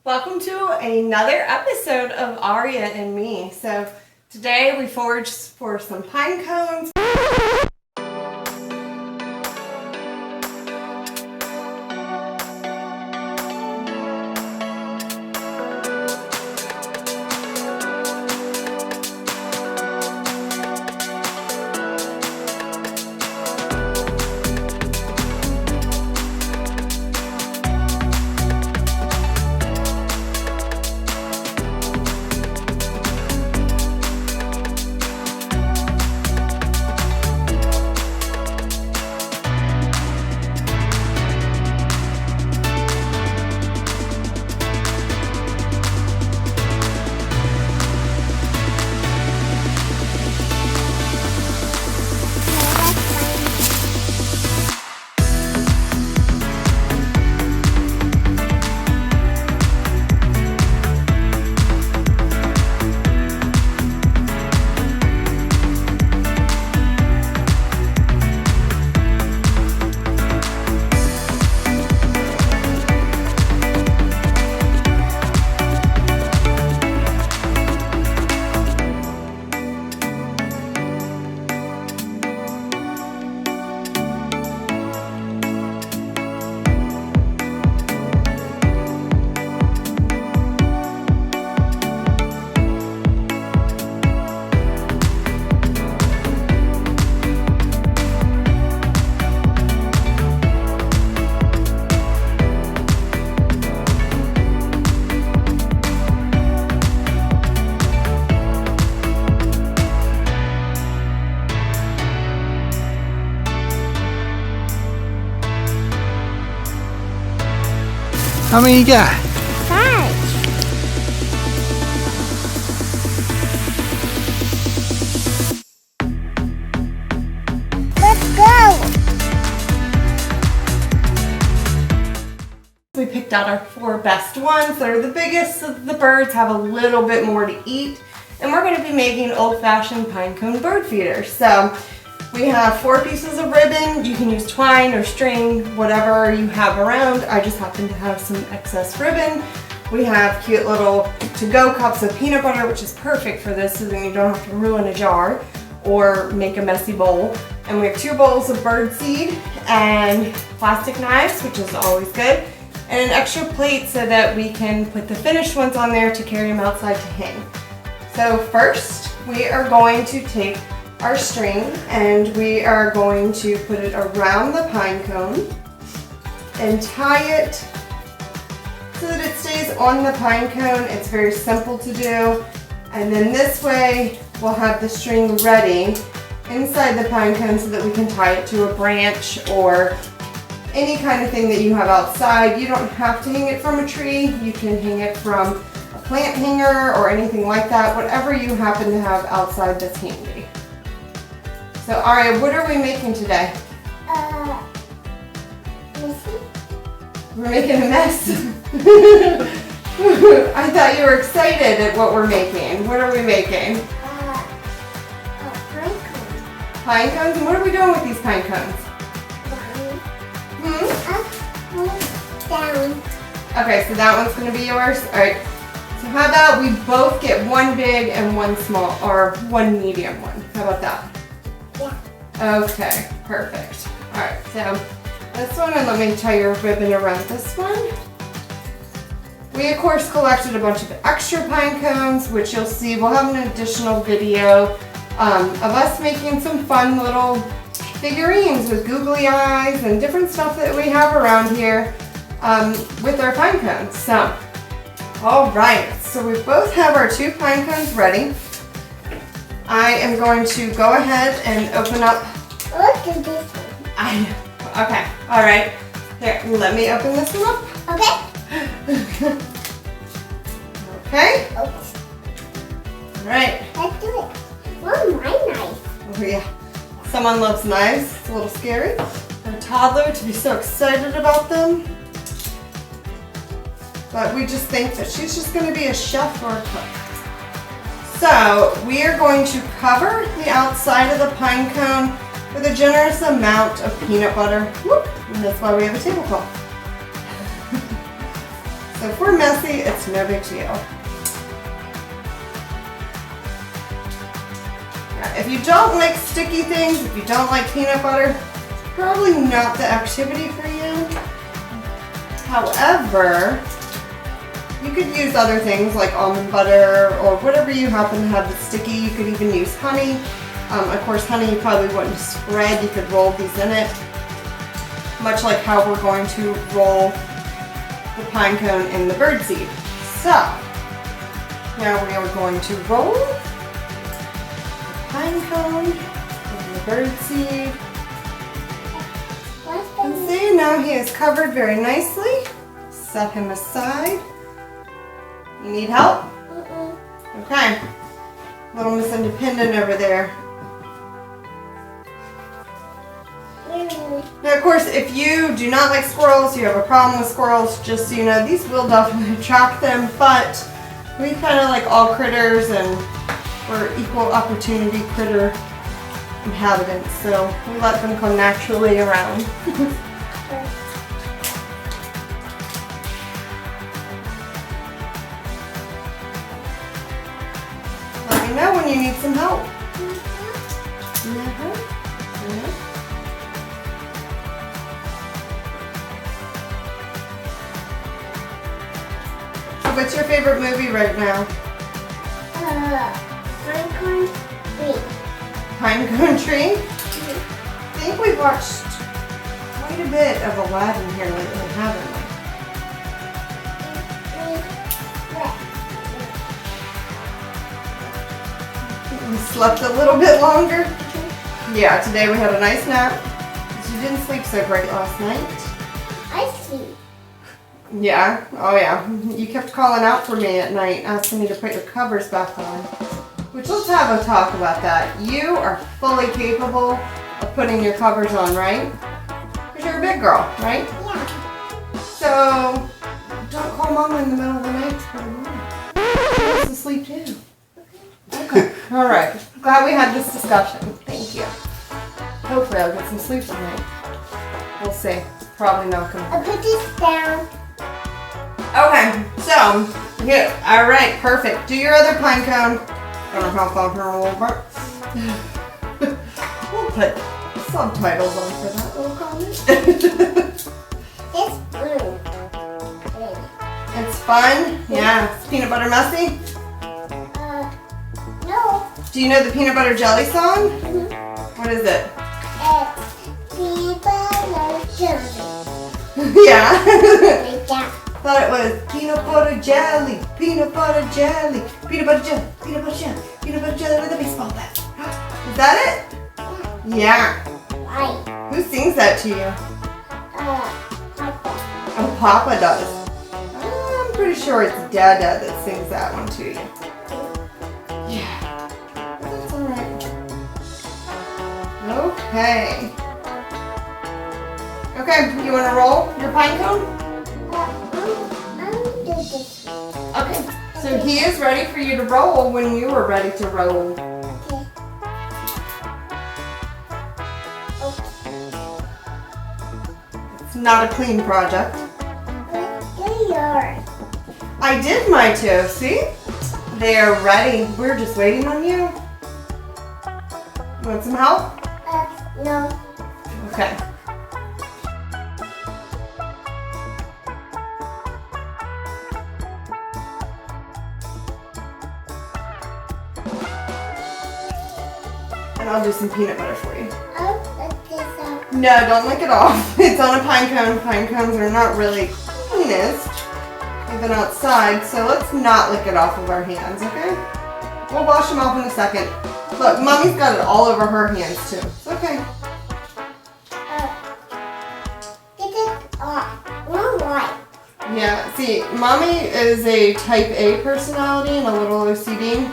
Welcome to another episode of Aria and Me. So today we foraged for some pine cones. How many you got? 5. Let's go. We picked out our 4 best ones that are the biggest, so the birds have a little bit more to eat. And we're going to be making old-fashioned pine cone bird feeders. So we have 4 pieces of ribbon. You can use twine or string, whatever you have around. I just happen to have some excess ribbon. We have cute little to-go cups of peanut butter, which is perfect for this so then you don't have to ruin a jar or make a messy bowl. And we have 2 bowls of bird seed and plastic knives, which is always good, and an extra plate so that we can put the finished ones on there to carry them outside to hang. So first, we are going to take our string and we are going to put it around the pine cone and tie it so that it stays on the pine cone. It's very simple to do, and then this way we'll have the string ready inside the pine cone so that we can tie it to a branch or any kind of thing that you have outside. You don't have to hang it from a tree. You can hang it from a plant hanger or anything like that, whatever you happen to have outside that's handy. So Aria, what are we making today? Missy? We're making a mess. I thought you were excited at what we're making. What are we making? Pine cone. Pine cones? And what are we doing with these pine cones? Down. Okay, so that one's gonna be yours. All right. So how about we both get 1 big and 1 small, or 1 medium one? How about that? Yeah. Okay, perfect. All right, so this one, and let me tie your ribbon around this one. We of course collected a bunch of extra pine cones, which you'll see. We'll have an additional video of us making some fun little figurines with googly eyes and different stuff that we have around here with our pine cones. So, all right, so we both have our 2 pine cones ready. I am going to go ahead and open up. Let's do this one. Okay, all right. Here, let me open this one up. Okay? Okay, Oops. all right. Let's do it. Oh, my knife. Oh yeah, someone loves knives. It's a little scary for a toddler to be so excited about them. But we just think that she's just going to be a chef or a cook. So we are going to cover the outside of the pine cone with a generous amount of peanut butter. Whoop, and that's why we have a tablecloth. So if we're messy, it's no big deal. Now, if you don't like sticky things, if you don't like peanut butter, probably not the activity for you. However, you could use other things like almond butter or whatever you happen to have that's sticky. You could even use honey. Of course, honey you probably wouldn't spread. You could roll these in it, much like how we're going to roll the pine cone in the birdseed. So, now we are going to roll the pine cone in the birdseed. And see, now he is covered very nicely. Set him aside. You need help? Okay. Little Miss Independent over there. Now, of course, if you do not like squirrels, you have a problem with squirrels, just so you know, these will definitely attract them, but we kind of like all critters and we're equal opportunity critter inhabitants, so we let them come naturally around. Let me know when you need some help. So what's your favorite movie right now? Pinecone Tree. Pinecone Tree? I think we've watched quite a bit of Aladdin here lately, haven't we? We slept a little bit longer. Yeah, today we had a nice nap. You didn't sleep so great last night. I sleep. Yeah, oh yeah. You kept calling out for me at night, asking me to put your covers back on. Which, let's have a talk about that. You are fully capable of putting your covers on, right? Because you're a big girl, right? Yeah. So, don't call Mama in the middle of the night to put them on. She wants to sleep too. Okay. All right. Glad we had this discussion. Thank you. Hopefully I'll get some sleep tonight. We'll see. Probably not gonna. I put this down. Okay, so here. All right, perfect. Do your other pine cone. Gonna help out here a little bit. We'll put subtitles on for that little comment. It's blue. It's fun. Yeah. It's peanut butter messy. No. Do you know the peanut butter jelly song? Mm-hmm. What is it? It's peanut butter jelly. Yeah. Like that. Thought it was peanut butter jelly, peanut butter jelly, peanut butter jelly, peanut butter jelly, peanut butter jelly with a baseball bat. Is that it? Yeah. Right. Who sings that to you? Papa. Oh, Papa does. I'm pretty sure it's Dada that sings that one to you. Yeah. That's alright. Okay. Okay, you want to roll your pine cone? I'll do this. Okay. So he is ready for you to roll when you are ready to roll. Okay. It's not a clean project. Let's do yours. I did my two, see? They are ready. We're just waiting on you. Want some help? No. Okay. And I'll do some peanut butter for you. I'll let this out. No, don't lick it off. It's on a pine cone. Pine cones are not really cleanest, even outside, so let's not lick it off of our hands, okay? We'll wash them off in a second. Look, Mommy's got it all over her hands too. It's okay. Get it off. One white. Yeah, see, Mommy is a type A personality and a little OCD.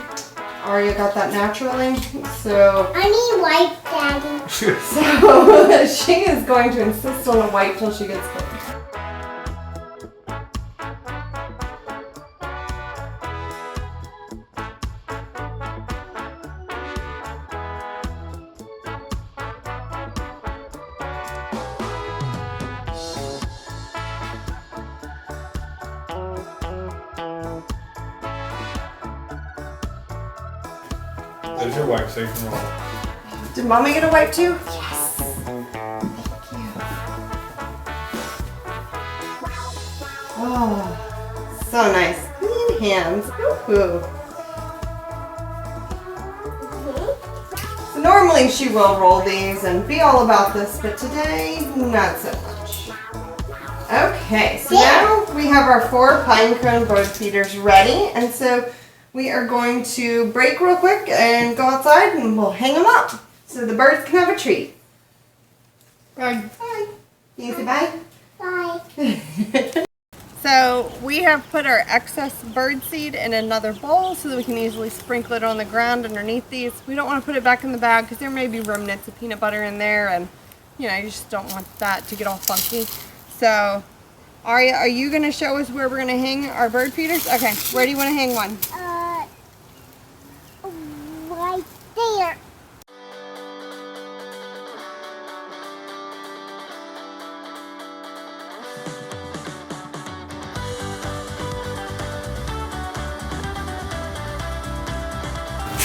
Aria got that naturally, so... I need white, Daddy. So, she is going to insist on the white till she gets clean. There's your wipe so you can roll. Did Mommy get a wipe too? Yes. Thank you. Oh, so nice. Clean hands. Woohoo. So normally she will roll these and be all about this, but today, not so much. Okay, so now we have our 4 pine cone bird feeders ready, and so we are going to break real quick and go outside and we'll hang them up so the birds can have a treat. Bye. Can you say bye? Bye. So we have put our excess bird seed in another bowl so that we can easily sprinkle it on the ground underneath these. We don't want to put it back in the bag because there may be remnants of peanut butter in there, and you just don't want that to get all funky. So Aria, are you going to show us where we're going to hang our bird feeders? Okay, where do you want to hang one? Right there.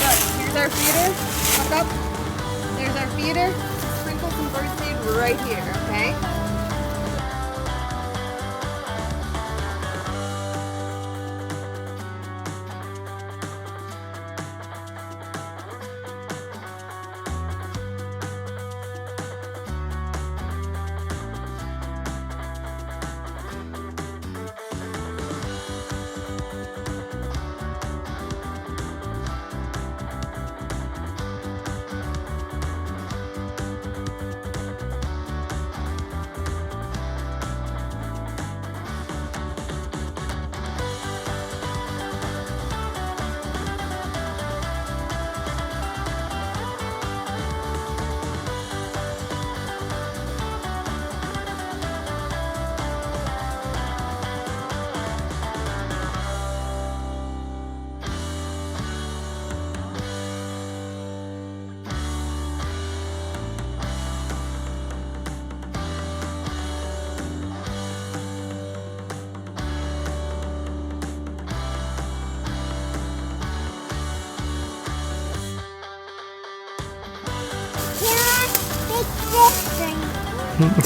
Look, here's our feeder. Look up. There's our feeder. Sprinkle some bird seed right here, okay?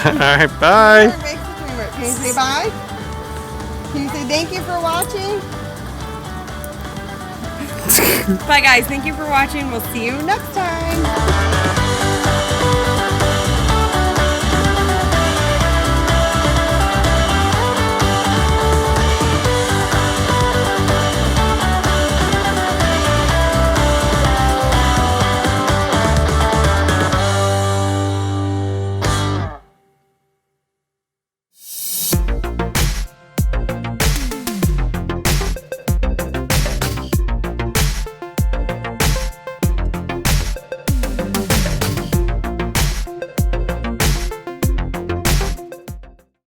Alright, bye. Can you say bye? Can you say thank you for watching? Bye guys, thank you for watching. We'll see you next time.